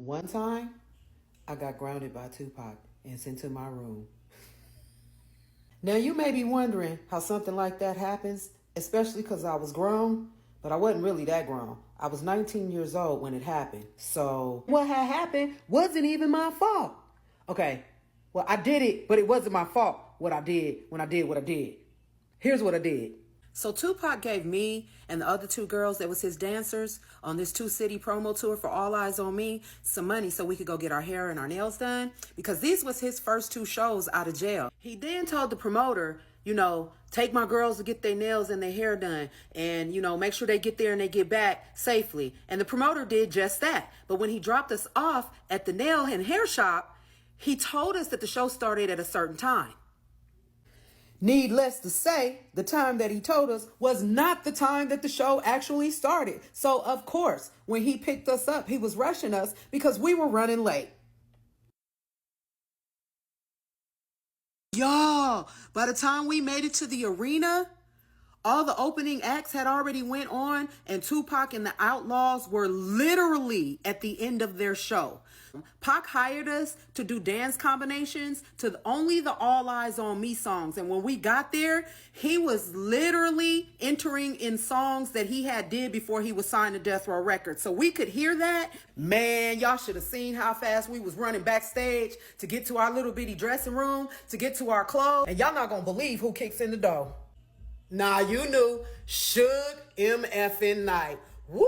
One time, I got grounded by Tupac and sent to my room. Now, you may be wondering how something like that happens, especially because I was grown, but I wasn't really that grown. I was 19 years old when it happened. So, what had happened wasn't even my fault. Okay, well, I did it, but it wasn't my fault what I did when I did what I did. Here's what I did. So Tupac gave me and the other two girls that was his dancers on this 2-city promo tour for All Eyez on Me some money so we could go get our hair and our nails done because these was his first 2 shows out of jail. He then told the promoter, take my girls to get their nails and their hair done and, make sure they get there and they get back safely. And the promoter did just that. But when he dropped us off at the nail and hair shop, he told us that the show started at a certain time. Needless to say, the time that he told us was not the time that the show actually started. So, of course, when he picked us up, he was rushing us because we were running late. Y'all, by the time we made it to the arena, all the opening acts had already went on and Tupac and the Outlaws were literally at the end of their show. Pac hired us to do dance combinations to only the All Eyez on Me songs. And when we got there, he was literally entering in songs that he had did before he was signed to Death Row Records. So we could hear that. Man, y'all should have seen how fast we was running backstage to get to our little bitty dressing room, to get to our clothes. And y'all not gonna believe who kicks in the door. Nah, you knew. Suge MFing Knight. Woo,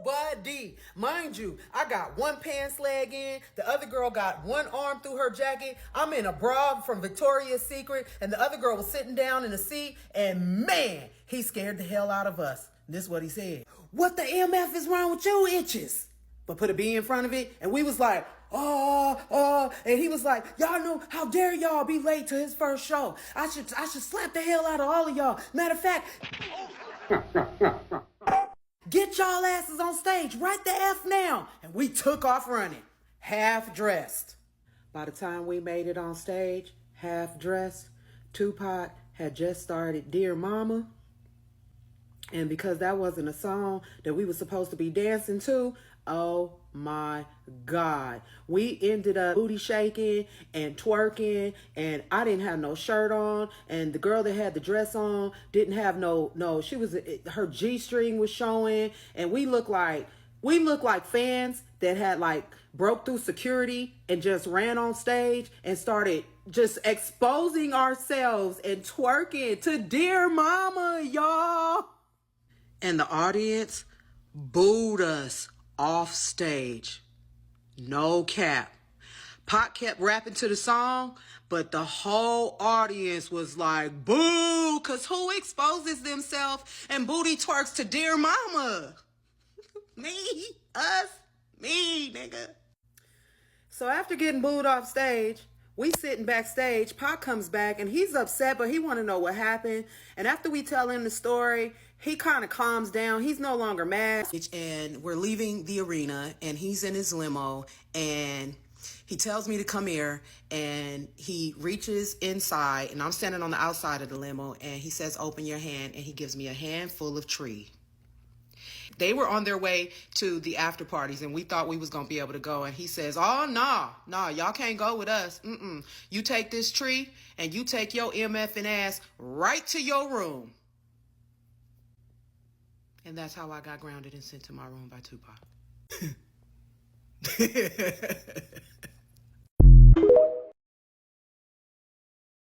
buddy. Mind you, I got one pants leg in. The other girl got one arm through her jacket. I'm in a bra from Victoria's Secret. And the other girl was sitting down in the seat. And man, he scared the hell out of us. This is what he said. What the MF is wrong with you itches? But put a B in front of it. And we was like, and he was like, y'all know, how dare y'all be late to his first show? I should slap the hell out of all of y'all. Matter of fact, get y'all asses on stage right the F now. And we took off running, half dressed. By the time we made it on stage, half dressed, Tupac had just started Dear Mama. And because that wasn't a song that we were supposed to be dancing to, oh my God. We ended up booty shaking and twerking, and I didn't have no shirt on, and the girl that had the dress on didn't have her G-string was showing, and we looked like fans that had broke through security and just ran on stage and started just exposing ourselves and twerking to Dear Mama, y'all. And the audience booed us off stage. No cap. Pac kept rapping to the song, but the whole audience was like, boo, because who exposes themselves and booty twerks to Dear Mama? Me, us, me, nigga. So after getting booed off stage, we sitting backstage. Pac comes back and he's upset, but he want to know what happened. And after we tell him the story, he kind of calms down. He's no longer mad. And we're leaving the arena and he's in his limo and he tells me to come here and he reaches inside and I'm standing on the outside of the limo and he says, open your hand, and he gives me a handful of tree. They were on their way to the after parties and we thought we was going to be able to go. And he says, oh, no, y'all can't go with us. You take this tree and you take your MFing ass right to your room. And that's how I got grounded and sent to my room by Tupac.